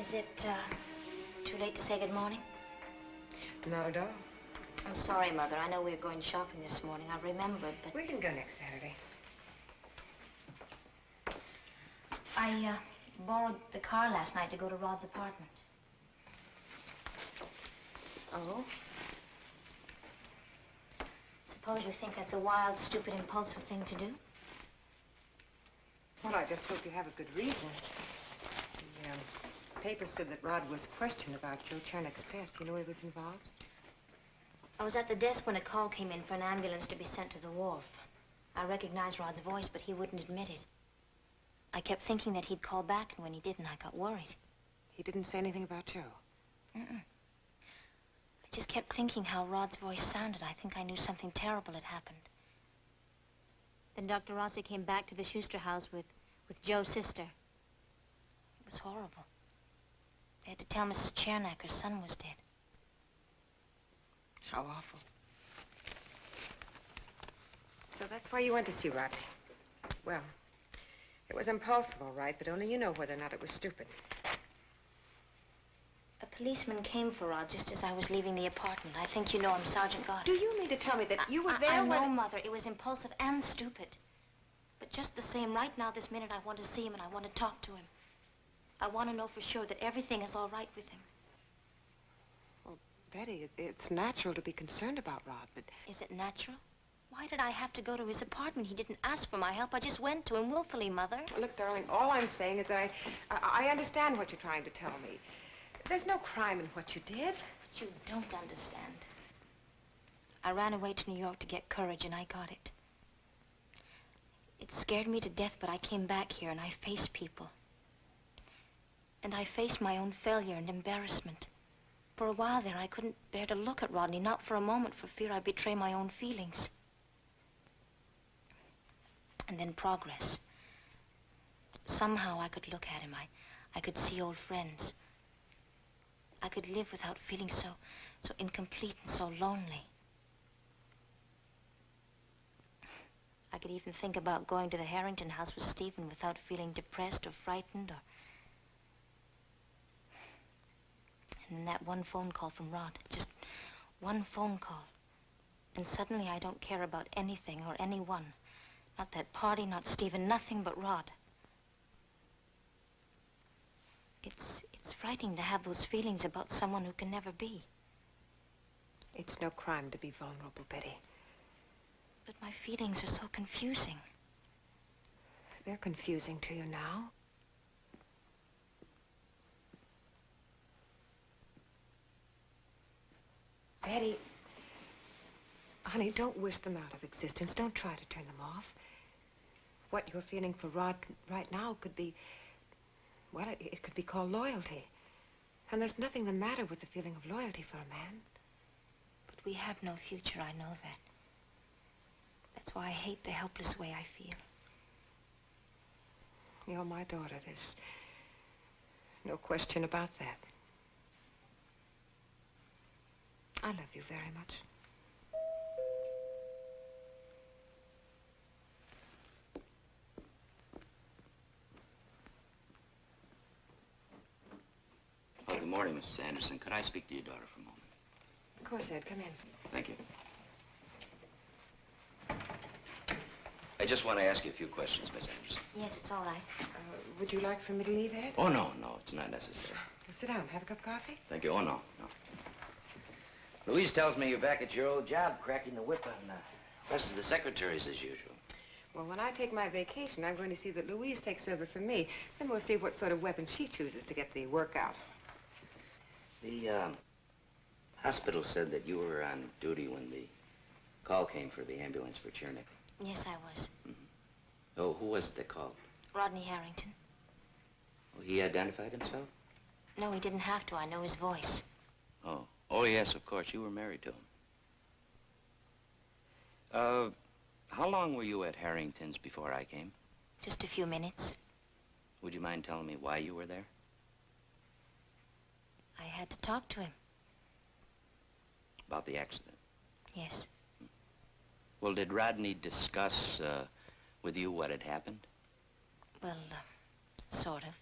Is it, too late to say good morning? Not at all. I'm sorry, Mother. I know we were going shopping this morning. I remembered, but... We can go next Saturday. I, borrowed the car last night to go to Rod's apartment. Oh? Suppose you think that's a wild, stupid, impulsive thing to do? Well, I just hope you have a good reason. The paper said that Rod was questioned about Joe Chernick's death. You know he was involved? I was at the desk when a call came in for an ambulance to be sent to the wharf. I recognized Rod's voice, but he wouldn't admit it. I kept thinking that he'd call back, and when he didn't, I got worried. He didn't say anything about Joe? Mm-mm. I just kept thinking how Rod's voice sounded. I think I knew something terrible had happened. Then Dr. Rossi came back to the Schuster house with Joe's sister. It was horrible. They had to tell Mrs. Chernak her son was dead. How awful. So that's why you went to see Rodney. Well, it was impulsive, all right, but only you know whether or not it was stupid. A policeman came for Rod just as I was leaving the apartment. I think you know him, Sergeant Goddard. Do you mean to tell me that you were there I when... know, Mother. It was impulsive and stupid. But just the same, right now, this minute, I want to see him and I want to talk to him. I want to know for sure that everything is all right with him. Well, Betty, it's natural to be concerned about Rod, but... Is it natural? Why did I have to go to his apartment? He didn't ask for my help. I just went to him willfully, Mother. Look, darling, all I'm saying is that I understand what you're trying to tell me. There's no crime in what you did. But you don't understand. I ran away to New York to get courage, and I got it. It scared me to death, but I came back here, and I faced people. And I faced my own failure and embarrassment. For a while there, I couldn't bear to look at Rodney, not for a moment, for fear I'd betray my own feelings. And then progress. Somehow I could look at him. I could see old friends. I could live without feeling so incomplete and so lonely. I could even think about going to the Harrington house with Stephen without feeling depressed or frightened or... And then that one phone call from Rod, just one phone call. And suddenly I don't care about anything or anyone. Not that party, not Stephen, nothing but Rod. It's frightening to have those feelings about someone who can never be. It's no crime to be vulnerable, Betty. But my feelings are so confusing. They're confusing to you now. Betty, honey, don't wish them out of existence. Don't try to turn them off. What you're feeling for Rod right now could be, well, it could be called loyalty. And there's nothing the matter with the feeling of loyalty for a man. But we have no future, I know that. That's why I hate the helpless way I feel. You're my daughter. There's no question about that. I love you very much. Oh, good morning, Mrs. Anderson. Could I speak to your daughter for a moment? Of course, Ed. Come in. Thank you. I just want to ask you a few questions, Miss Anderson. Yes, it's all right. Would you like for me to leave, Ed? Oh, no, it's not necessary. Well, sit down. Have a cup of coffee? Thank you. Oh, no. Louise tells me you're back at your old job, cracking the whip on the rest of the secretaries as usual. Well, when I take my vacation, I'm going to see that Louise takes over from me. Then we'll see what sort of weapon she chooses to get the work out. The hospital said that you were on duty when the call came for the ambulance for Chernick. Yes, I was. Mm-hmm. Oh, who was it that called? Rodney Harrington. Well, he identified himself? No, he didn't have to. I know his voice. Oh, yes, of course. You were married to him. How long were you at Harrington's before I came? Just a few minutes. Would you mind telling me why you were there? I had to talk to him. About the accident? Yes. Well, did Rodney discuss with you what had happened? Well, sort of.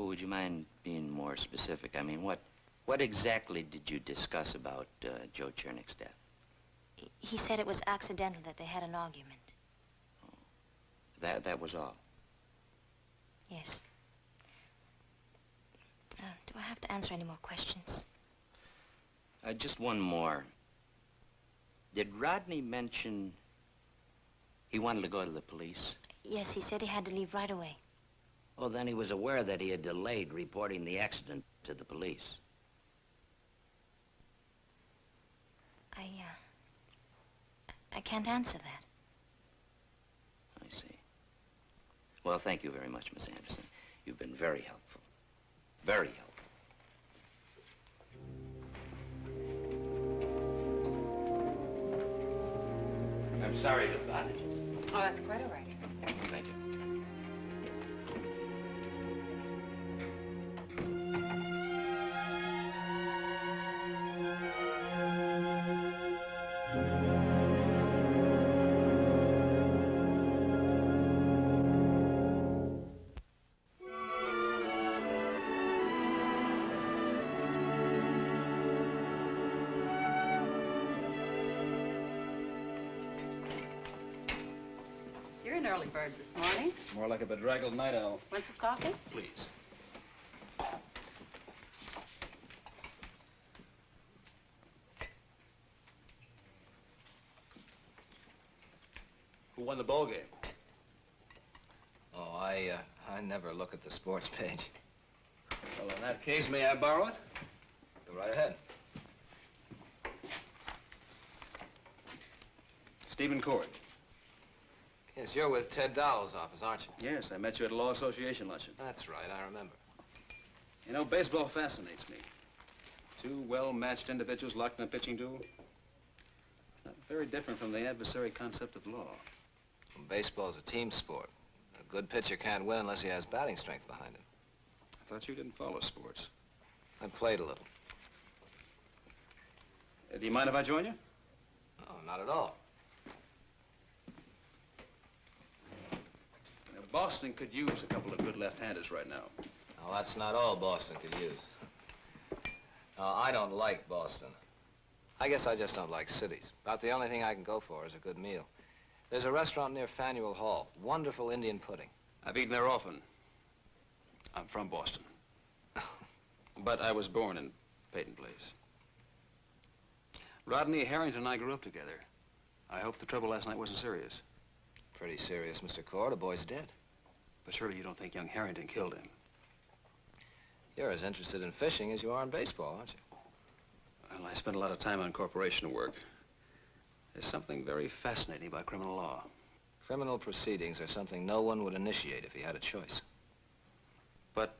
Well, would you mind being more specific? I mean, what exactly did you discuss about Joe Chernick's death? He said it was accidental, that they had an argument. Oh. That was all? Yes. Do I have to answer any more questions? Just one more. Did Rodney mention he wanted to go to the police? Yes, he said he had to leave right away. Oh, then he was aware that he had delayed reporting the accident to the police. I can't answer that. I see. Well, thank you very much, Miss Anderson. You've been very helpful. Very helpful. I'm sorry to bother you. Oh, that's quite all right. Thank you. You're an early bird this morning. More like a bedraggled night owl. Want some coffee? Please. Who won the ball game? Oh, I never look at the sports page. Well, in that case, may I borrow it? Go right ahead. Stephen Cord. Yes, you're with Ted Dowell's office, aren't you? Yes, I met you at a Law Association luncheon. That's right, I remember. You know, baseball fascinates me. Two well-matched individuals locked in a pitching duel. It's not very different from the adversary concept of law. Well, baseball's a team sport. A good pitcher can't win unless he has batting strength behind him. I thought you didn't follow sports. I played a little. Do you mind if I join you? No, not at all. Now, Boston could use a couple of good left-handers right now. Now, that's not all Boston could use. I don't like Boston. I guess I just don't like cities. About the only thing I can go for is a good meal. There's a restaurant near Faneuil Hall. Wonderful Indian pudding. I've eaten there often. I'm from Boston. But I was born in Peyton Place. Rodney, Harrington and I grew up together. I hope the trouble last night wasn't serious. Pretty serious, Mr. Cord. The boy's dead. But surely you don't think young Harrington killed him? You're as interested in fishing as you are in baseball, aren't you? Well, I spent a lot of time on corporation work. There's something very fascinating about criminal law. Criminal proceedings are something no one would initiate if he had a choice. But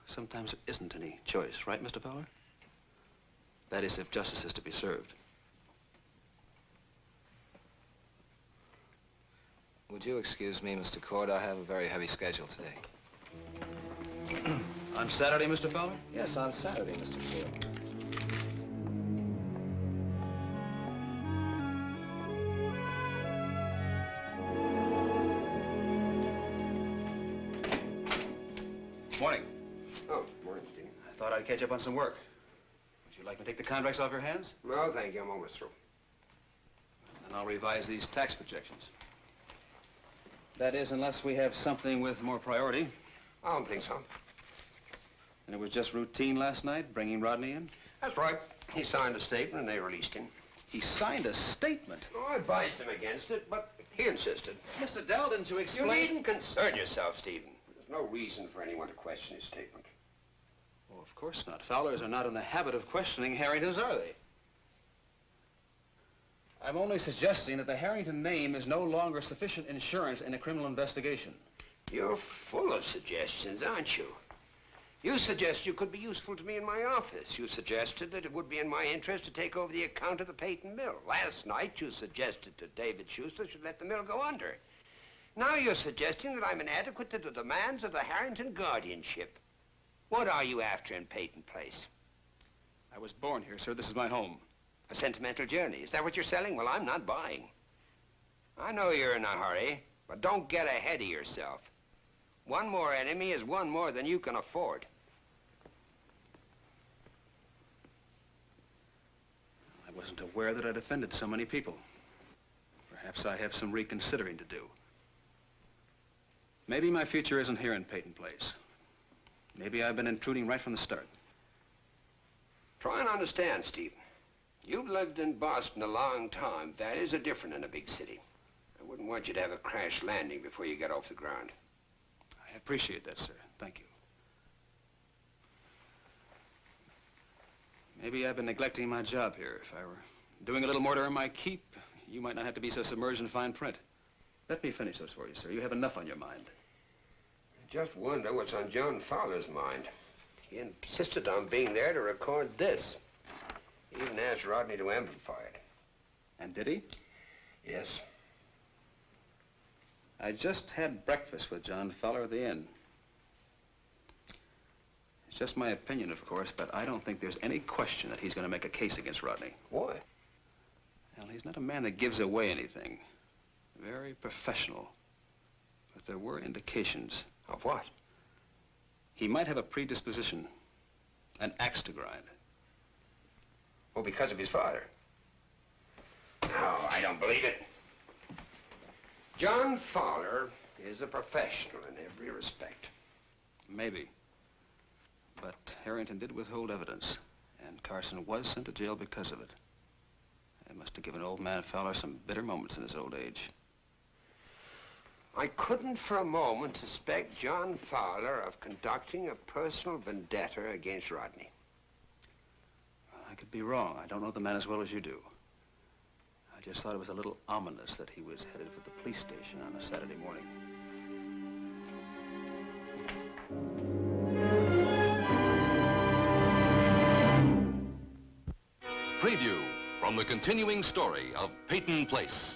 sometimes there isn't any choice, right, Mr. Fowler? That is, if justice is to be served. Would you excuse me, Mr. Cord? I have a very heavy schedule today. On Saturday, Mr. Fowler? Yes, on Saturday, Mr. Cord. Morning. Oh, morning, Steve. I thought I'd catch up on some work. Would you like me to take the contracts off your hands? No, thank you. I'm almost through. And I'll revise these tax projections. That is, unless we have something with more priority. I don't think so. And it was just routine last night, bringing Rodney in? That's right. He signed a statement and they released him. He signed a statement. Oh, I advised him against it, but he insisted. Mr. Dell, didn't you You explain? needn't concern yourself, Stephen. There's no reason for anyone to question his statement. Well, of course not. Fowlers are not in the habit of questioning Harringtons, are they? I'm only suggesting that the Harrington name is no longer sufficient insurance in a criminal investigation. You're full of suggestions, aren't you? You suggest you could be useful to me in my office. You suggested that it would be in my interest to take over the account of the Peyton mill. Last night, you suggested that David Schuster should let the mill go under. Now you're suggesting that I'm inadequate to the demands of the Harrington guardianship. What are you after in Peyton Place? I was born here, sir. This is my home. A sentimental journey. Is that what you're selling? Well, I'm not buying. I know you're in a hurry, but don't get ahead of yourself. One more enemy is one more than you can afford. I wasn't aware that I'd offended so many people. Perhaps I have some reconsidering to do. Maybe my future isn't here in Peyton Place. Maybe I've been intruding right from the start. Try and understand, Stephen. You've lived in Boston a long time. That is different in a big city. I wouldn't want you to have a crash landing before you get off the ground. I appreciate that, sir. Thank you. Maybe I've been neglecting my job here. If I were doing a little more to earn my keep, you might not have to be so submerged in fine print. Let me finish those for you, sir. You have enough on your mind. I just wonder what's on John Fowler's mind. He insisted on being there to record this. He even asked Rodney to amplify it. And did he? Yes. I just had breakfast with John Fowler at the inn. It's just my opinion, of course, but I don't think there's any question that he's going to make a case against Rodney. Why? Well, he's not a man that gives away anything. Very professional. But there were indications. Of what? He might have a predisposition, an axe to grind. Oh, because of his father? No, I don't believe it. John Fowler is a professional in every respect. Maybe. But Harrington did withhold evidence, and Carson was sent to jail because of it. It must have given old man Fowler some bitter moments in his old age. I couldn't for a moment suspect John Fowler of conducting a personal vendetta against Rodney. Well, I could be wrong. I don't know the man as well as you do. I just thought it was a little ominous that he was headed for the police station on a Saturday morning. Preview from the continuing story of Peyton Place.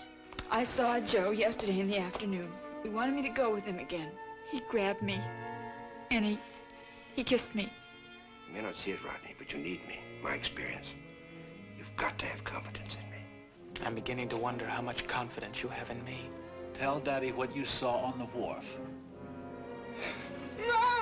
I saw Joe yesterday in the afternoon. He wanted me to go with him again. He grabbed me, and he kissed me. You may not see it, Rodney, but you need me. My experience. You've got to have confidence in me. I'm beginning to wonder how much confidence you have in me. Tell Daddy what you saw on the wharf. No!